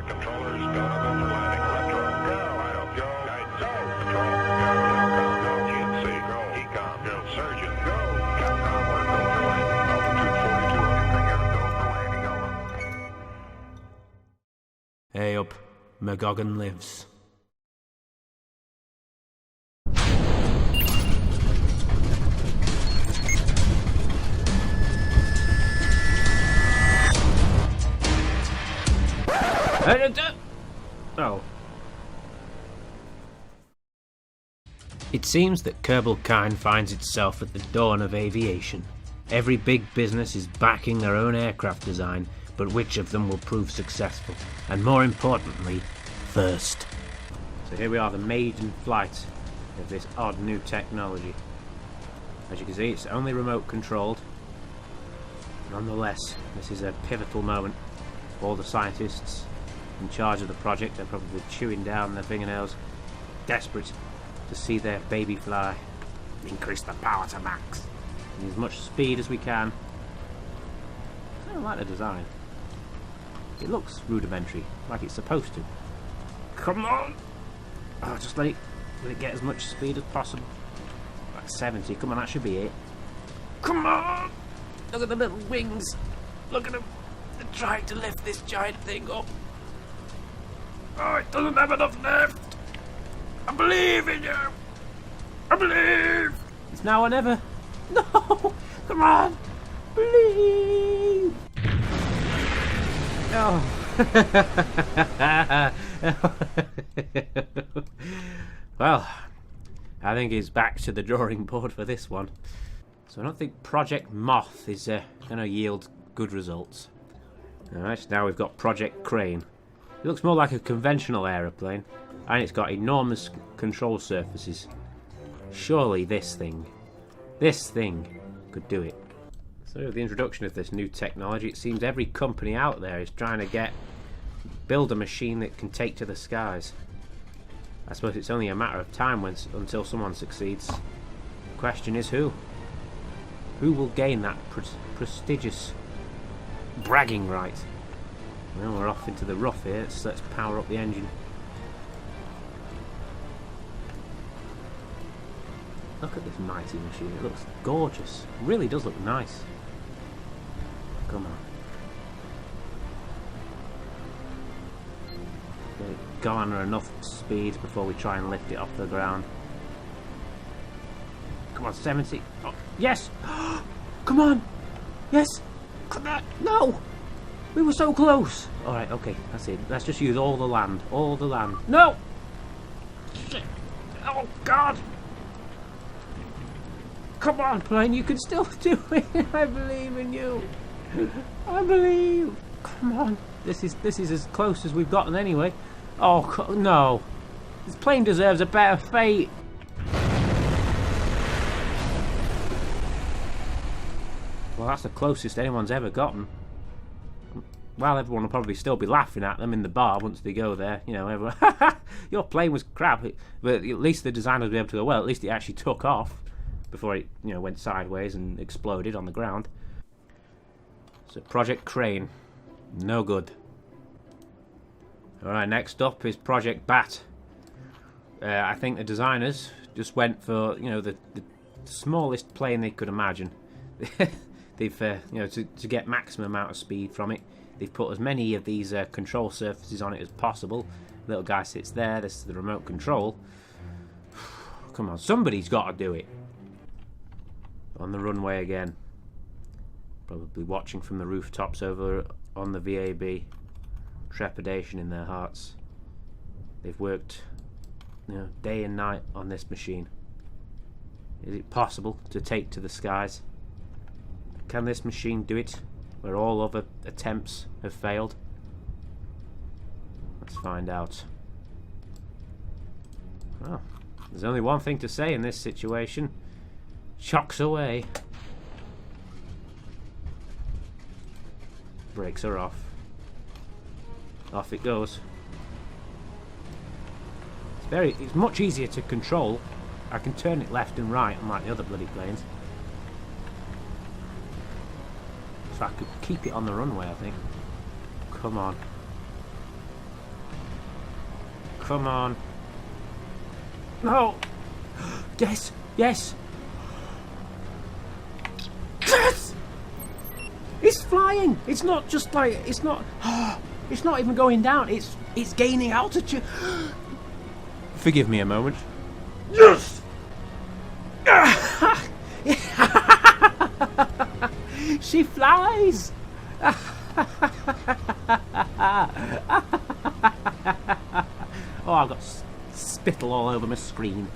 controllers, go for landing. Retro, go. Idle, go. Guide, go. Control, go. GNC, go. Ecom, go. Surgeon, go. Capcom, we're go for landing. Altitude 4200, go for landing, over. Hey up, McGogan lives. Oh. It seems that Kerbalkind finds itself at the dawn of aviation. Every big business is backing their own aircraft design, but which of them will prove successful? And more importantly, first. So here we are, the maiden flight of this odd new technology. As you can see, it's only remote controlled. Nonetheless, this is a pivotal moment. All the scientists in charge of the project are probably chewing down their fingernails, desperate to see their baby fly. Increase the power to max. Need as much speed as we can. I don't like the design. It looks rudimentary, like it's supposed to. Come on! Oh, just let it get as much speed as possible. Like 70, come on, that should be it. Come on! Look at the little wings! Look at them! They're trying to lift this giant thing up. Oh, it doesn't have enough lift! I believe in you! I believe! It's now or never. No! Come on! Believe! Oh. Well, I think he's back to the drawing board for this one. So I don't think Project Moth is going to yield good results. Alright, now we've got Project Crane. It looks more like a conventional aeroplane, and it's got enormous control surfaces. Surely this thing could do it. So with the introduction of this new technology, it seems every company out there is trying to build a machine that can take to the skies. I suppose it's only a matter of time until someone succeeds. The question is who? Who will gain that prestigious bragging right? Well, we're off into the rough here, so let's power up the engine. Look at this mighty machine, it looks gorgeous. It really does look nice. Come on. Let it go under enough speed before we try and lift it off the ground. Come on, 70. Oh, yes! Come on! Yes! Come on! No! We were so close! Alright, okay, that's it. Let's just use all the land. All the land. No! Shit! Oh, God! Come on, plane, you can still do it! I believe in you! I believe! Come on! This is as close as we've gotten anyway. Oh, no! This plane deserves a better fate! Well, that's the closest anyone's ever gotten. Well, everyone will probably still be laughing at them in the bar once they go there. You know, everyone, your plane was crap. But at least the designers will be able to go, well, at least it actually took off before it, you know, went sideways and exploded on the ground. So, Project Crane. No good. Alright, next up is Project Bat. I think the designers just went for, you know, the smallest plane they could imagine. They've, you know, to get maximum amount of speed from it, they've put as many of these control surfaces on it as possible. Little guy sits there, this is the remote control. Come on, somebody's got to do it. On the runway again. Probably watching from the rooftops over on the VAB. Trepidation in their hearts. They've worked, you know, day and night on this machine. Is it possible to take to the skies? Can this machine do it where all other attempts have failed? Let's find out. Well, there's only one thing to say in this situation. Shocks away. Brakes are off. Off it goes. It's much easier to control. I can turn it left and right unlike the other bloody planes. So I could keep it on the runway, I think. Come on. come on. No! Yes! Yes! Yes! It's flying! It's not just like... It's not... It's not even going down. It's gaining altitude. Forgive me a moment. Yes! She flies! Oh, I've got spittle all over my screen.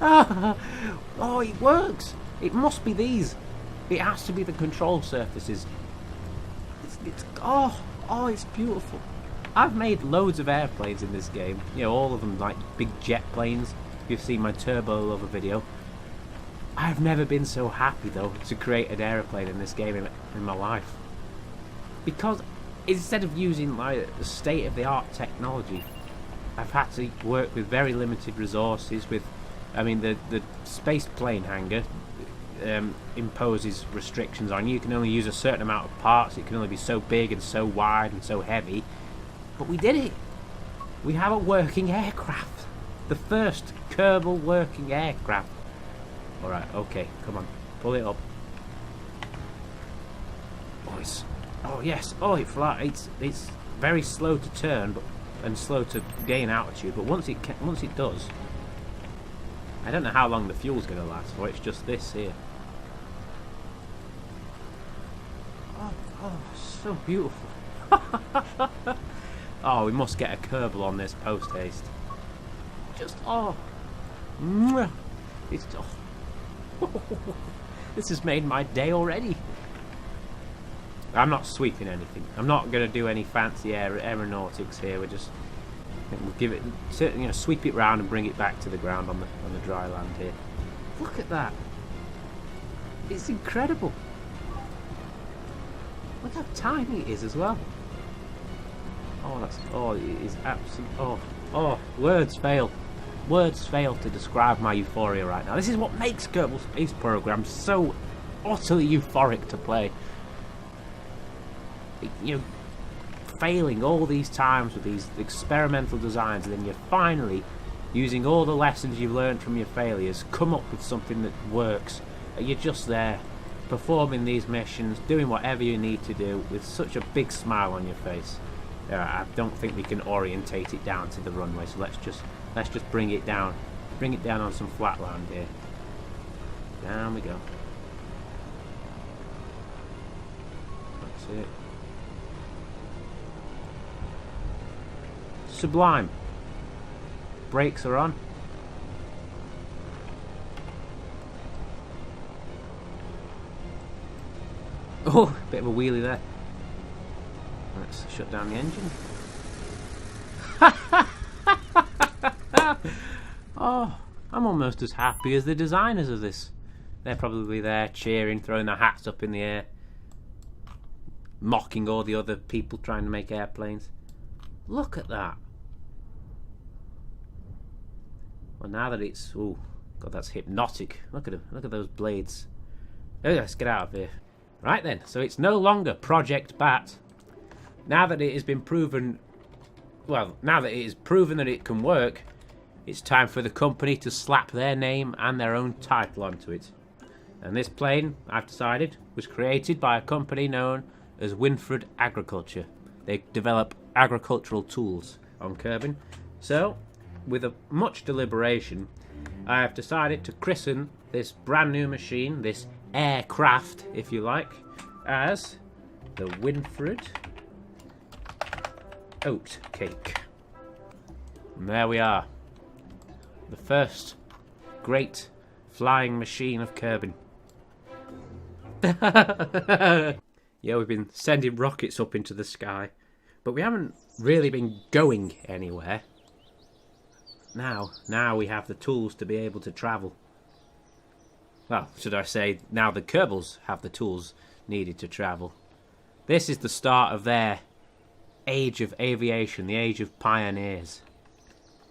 Oh, it works! It must be these. It has to be the control surfaces. It's beautiful. I've made loads of airplanes in this game. You know, all of them like big jet planes. You've seen my Turbo Lover video. I've never been so happy though to create an aeroplane in this game in my life. Because instead of using like state-of-the-art technology, I've had to work with very limited resources. I mean, the space plane hangar imposes restrictions on you. You can only use a certain amount of parts. It can only be so big and so wide and so heavy. But we did it. We have a working aircraft. The first Kerbal working aircraft. Alright, okay, come on. Pull it up. Oh yes. Oh, it flies. It's very slow to turn, and slow to gain altitude. But once it does, I don't know how long the fuel's going to last, or it's just this here. Oh, so beautiful. Oh, we must get a Kerbal on this post haste. Just it's this has made my day already. I'm not sweeping anything. I'm not going to do any fancy aeronautics here. We'll give it, sweep it round and bring it back to the ground on the dry land here. Look at that. It's incredible. Look how tiny it is as well. It is absolute. Words fail. Words fail to describe my euphoria right now. This is what makes Kerbal Space Program so utterly euphoric to play. Failing all these times with these experimental designs, and then you're finally, using all the lessons you've learned from your failures, come up with something that works. You're just there, performing these missions, doing whatever you need to do, with such a big smile on your face. I don't think we can orientate it down to the runway, so let's just bring it down. Bring it down on some flat land here. Down we go. That's it. Sublime. Brakes are on. Oh, bit of a wheelie there. Let's shut down the engine. Oh, I'm almost as happy as the designers of this. They're probably there cheering, throwing their hats up in the air, mocking all the other people trying to make airplanes. Look at that. Well, now that it's... Oh, God, that's hypnotic. Look at them. Look at those blades. Oh, let's get out of here. Right then, so it's no longer Project Bat. Now that it has been proven... Well, now that it is proven that it can work, it's time for the company to slap their name and their own title onto it. And this plane, I've decided, was created by a company known as Winfred Agriculture. They develop agricultural tools on Kerbin. So, with much deliberation, I have decided to christen this brand new machine, this aircraft, if you like, as the Winfred Oat Cake. And there we are. The first great flying machine of Kerbin. Yeah, we've been sending rockets up into the sky, but we haven't really been going anywhere. Now we have the tools to be able to travel. Well, should I say, now the Kerbals have the tools needed to travel. This is the start of their age of aviation, the age of pioneers.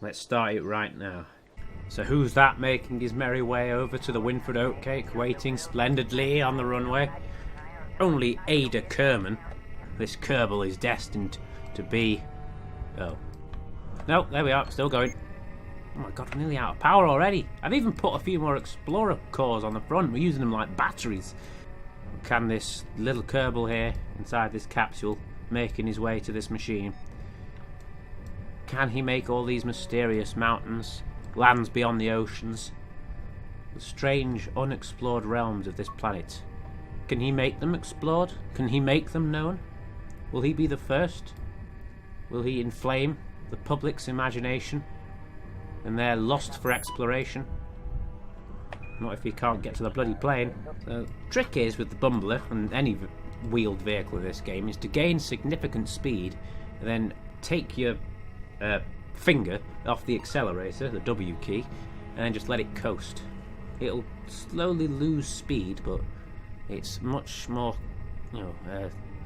Let's start it right now. So who's that making his merry way over to the Winfred Oatcake, waiting splendidly on the runway? Only Ada Kerman. This Kerbal is destined to be... Oh. No, there we are, still going. Oh my god, we're nearly out of power already. I've even put a few more Explorer cores on the front. We're using them like batteries. Can this little Kerbal here, inside this capsule, making his way to this machine, can he make all these mysterious mountains, lands beyond the oceans, the strange, unexplored realms of this planet? Can he make them explored? Can he make them known? Will he be the first? Will he inflame the public's imagination and their lust for exploration? Not if he can't get to the bloody plane. The trick is with the Bumbler and any wheeled vehicle in this game is to gain significant speed and then take your finger off the accelerator, the W key, and then just let it coast. It'll slowly lose speed, but it's much more,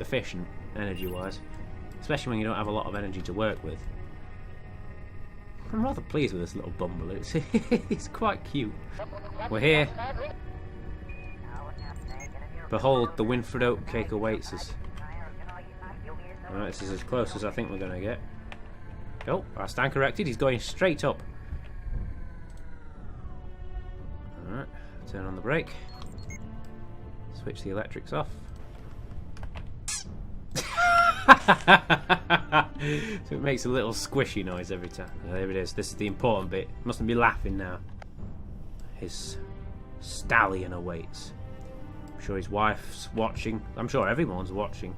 efficient energy-wise, especially when you don't have a lot of energy to work with. I'm rather pleased with this little Bumble. It's quite cute. We're here. Behold, the Winfred Oatcake awaits us. Alright, this is as close as I think we're going to get. Oh, I stand corrected. He's going straight up. Alright, turn on the brake. Switch the electrics off. So it makes a little squishy noise every time. Oh, there it is. This is the important bit. Mustn't be laughing now. His stallion awaits. I'm sure his wife's watching. I'm sure everyone's watching.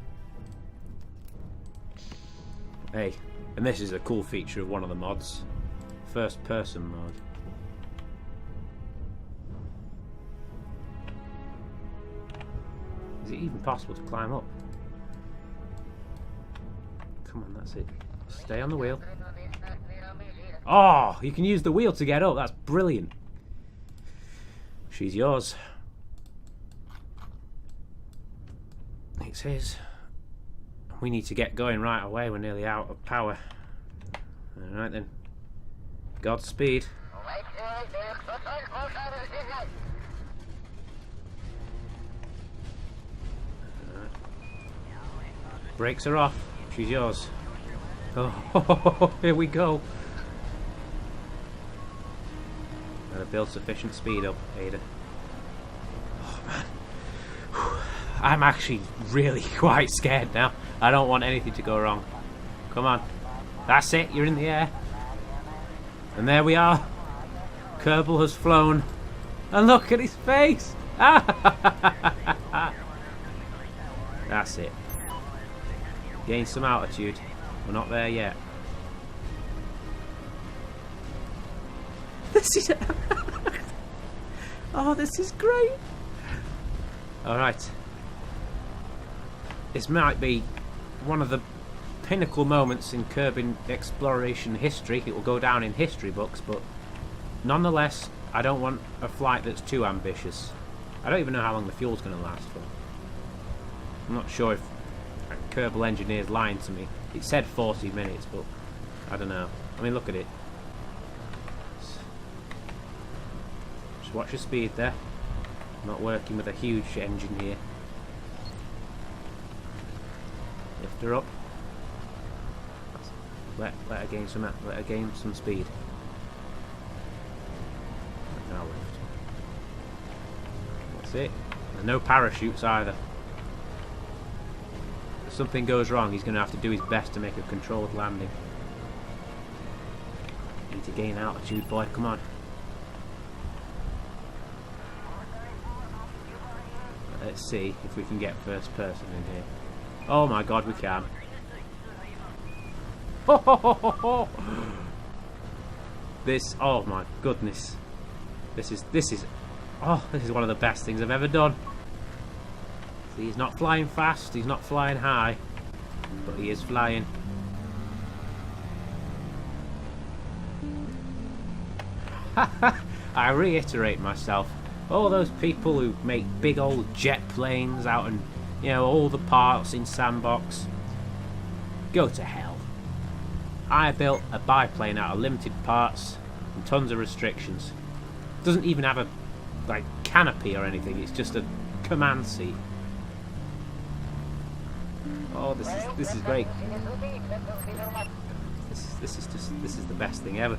Hey, and this is a cool feature of one of the mods. First person mode. Is it even possible to climb up? Come on, that's it. Stay on the wheel. Oh, you can use the wheel to get up. That's brilliant. She's yours. It's his. We need to get going right away. We're nearly out of power. Alright then. Godspeed. Brakes are off. She's yours. Oh, here we go. Gotta build sufficient speed up, Ada. Oh man. I'm actually really quite scared now. I don't want anything to go wrong. Come on. That's it, you're in the air. And there we are. Kerbal has flown. And look at his face! That's it. Gain some altitude. We're not there yet. This is... Oh, this is great! Alright. This might be one of the pinnacle moments in Kerbal exploration history. It will go down in history books, but nonetheless, I don't want a flight that's too ambitious. I don't even know how long the fuel's going to last for. I'm not sure if Kerbal engineer's lying to me. It said 40 minutes, but I don't know. I mean, look at it. Just watch your speed there. I'm not working with a huge engine here. Lift her up. Let her gain some speed. Now lift. That's it. There's no parachutes either. If something goes wrong, he's going to have to do his best to make a controlled landing. Need to gain altitude, boy. Come on. Let's see if we can get first person in here. Oh my god, we can. This, oh my goodness. This is one of the best things I've ever done. See, he's not flying fast, he's not flying high, but he is flying. I reiterate myself, all those people who make big old jet planes out and, you know, all the parts in sandbox, go to hell. I built a biplane out of limited parts and tons of restrictions. It doesn't even have a like canopy or anything, it's just a command seat. Oh, this is great. This is the best thing ever.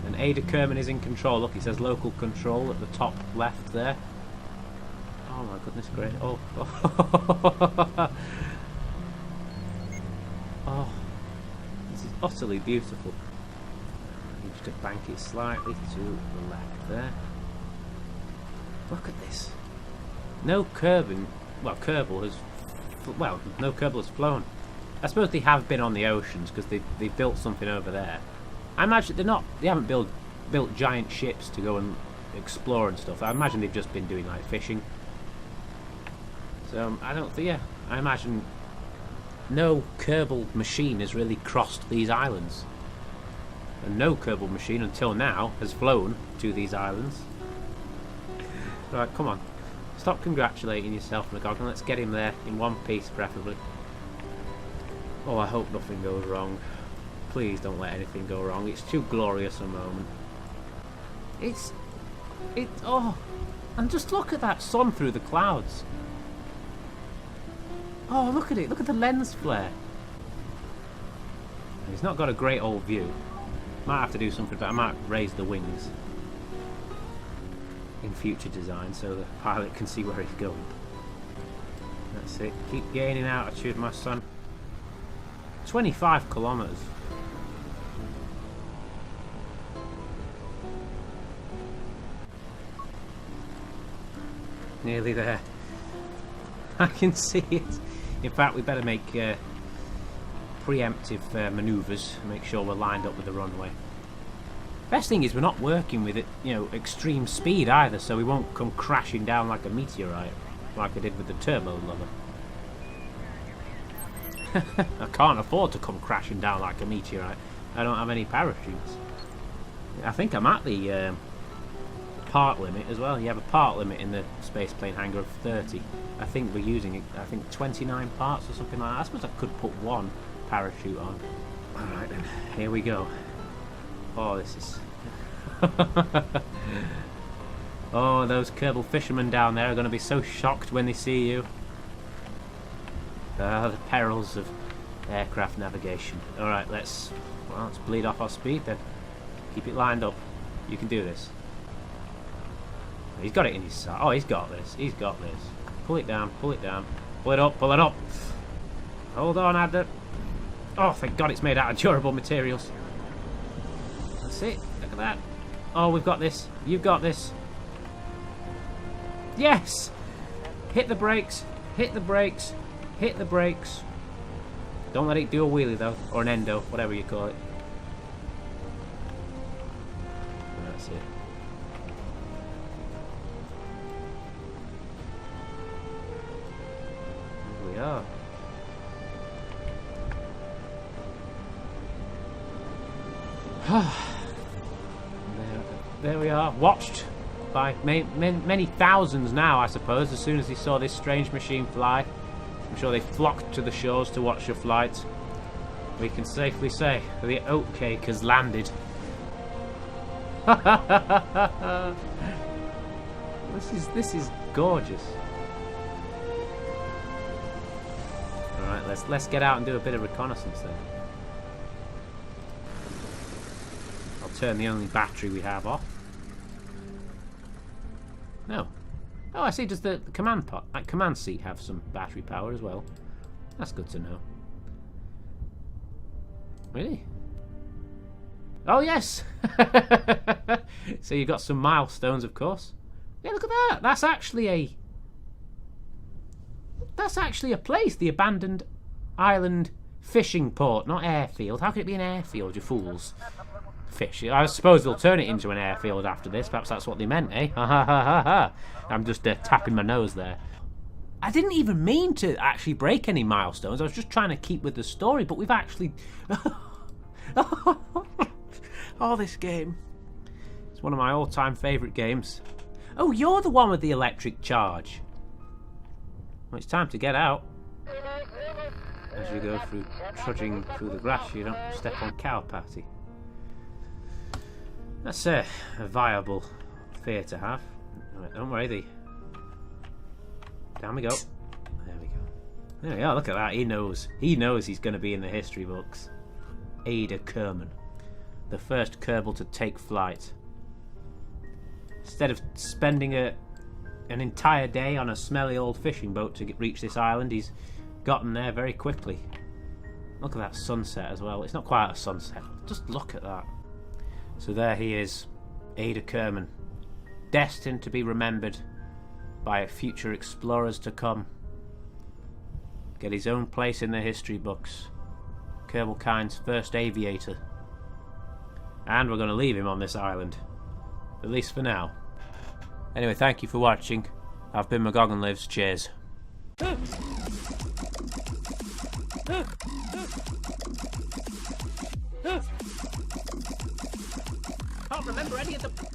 And Ada Kerman is in control. Look, it says local control at the top left there. Oh my goodness, great! Oh, oh, this is utterly beautiful. You just to bank it slightly to the left there. Look at this. No Kerbal. Well, Kerbal has. Well, no Kerbal has flown. I suppose they have been on the oceans because they built something over there. I imagine they haven't built giant ships to go and explore and stuff. I imagine they've just been doing like fishing. So I don't think. Yeah, I imagine no Kerbal machine has really crossed these islands, and no Kerbal machine until now has flown to these islands. Right, come on. Stop congratulating yourself, McGogan. Let's get him there in one piece, preferably. Oh, I hope nothing goes wrong. Please don't let anything go wrong. It's too glorious a moment. Oh, and just look at that sun through the clouds. Oh, look at it. Look at the lens flare. He's not got a great old view. Might have to do something, but I might raise the wings in future design so the pilot can see where he's going. That's it. Keep gaining altitude, my son. 25 kilometers. Nearly there. I can see it. In fact, we better make preemptive manoeuvres, make sure we're lined up with the runway. Best thing is we're not working with it, you know, extreme speed either, so we won't come crashing down like a meteorite, like I did with the turbo lover. I can't afford to come crashing down like a meteorite. I don't have any parachutes. I think I'm at the part limit as well. You have a part limit in the space plane hangar of 30. I think we're using, I think 29 parts or something like that. I suppose I could put one parachute on. Alright then, here we go. Oh, this is... Oh, those Kerbal fishermen down there are going to be so shocked when they see you. The perils of aircraft navigation. Alright, let's bleed off our speed then. Keep it lined up. You can do this. He's got it in his sight. Oh, he's got this. He's got this. Pull it down, pull it down. Pull it up, pull it up. Hold on, Adder. Oh, thank God it's made out of durable materials. That's it. Look at that. Oh, we've got this. You've got this. Yes! Hit the brakes. Hit the brakes. Hit the brakes. Don't let it do a wheelie, though. Or an endo, whatever you call it. That's it. Here we are. There we are, watched by many thousands now, I suppose, as soon as they saw this strange machine fly. I'm sure they flocked to the shores to watch your flight. We can safely say the oatcake has landed. This is gorgeous. Alright, let's get out and do a bit of reconnaissance then. I'll turn the only battery we have off. No. Oh, I see. Does the command seat have some battery power as well? That's good to know. Really? Oh, yes! So you've got some milestones, of course. Yeah, look at that. That's actually a place. The abandoned island fishing port, not airfield. How could it be an airfield, you fools? Fish. I suppose they'll turn it into an airfield after this. Perhaps that's what they meant, eh? Ha ha ha ha ha. I'm just tapping my nose there. I didn't even mean to actually break any milestones. I was just trying to keep with the story, but we've actually... Oh, this game. It's one of my all-time favourite games. Oh, you're the one with the electric charge. Well, it's time to get out. As you go through, trudging through the grass, you don't step on cow patty. That's a viable fear to have. Right, don't worry, down we go. There we go. There we are, look at that, he knows. He knows he's going to be in the history books. Ada Kerman, the first Kerbal to take flight. Instead of spending an entire day on a smelly old fishing boat to reach this island, he's gotten there very quickly. Look at that sunset as well. It's not quite a sunset, just look at that. So there he is, Ada Kerman, destined to be remembered by future explorers to come. Get his own place in the history books. Kerbalkind's first aviator. And we're going to leave him on this island. At least for now. Anyway, thank you for watching. I've been McGoganLives. Cheers. Can't remember any of the...